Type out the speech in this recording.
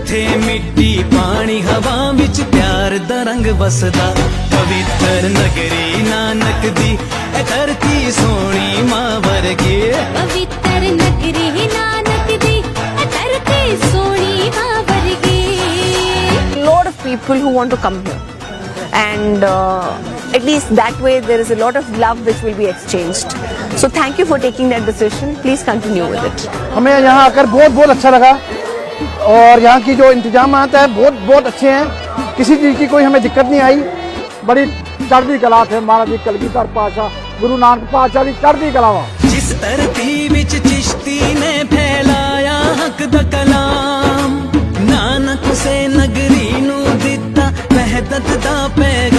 जिथे मिट्टी पानी हवा विच प्यार दा रंग बसदा। पवित्र नगरी नानक दी ए धरती सोनी मां वर्गी। पवित्र नगरी नानक दी ए धरती सोनी मां वर्गी। Lot of people who want to come here, and at least that way there is a lot of love which will be exchanged. So thank you for taking that decision. Please continue with it. हमें यहाँ आकर बहुत बहुत अच्छा लगा और यहाँ की जो इंतजाम है बहुत बहुत अच्छे हैं। किसी चीज़ की कोई हमें दिक्कत नहीं आई। बड़ी चढ़ती कला थे महाराज जी कलगीधर पातशाह गुरु नानक पातशाह की चढ़ती कला वा। जिस धरती विच चिश्ती ने फैलाया हक दा कलाम, नानक से नगरी नू दिता वहदत दा पैगाम।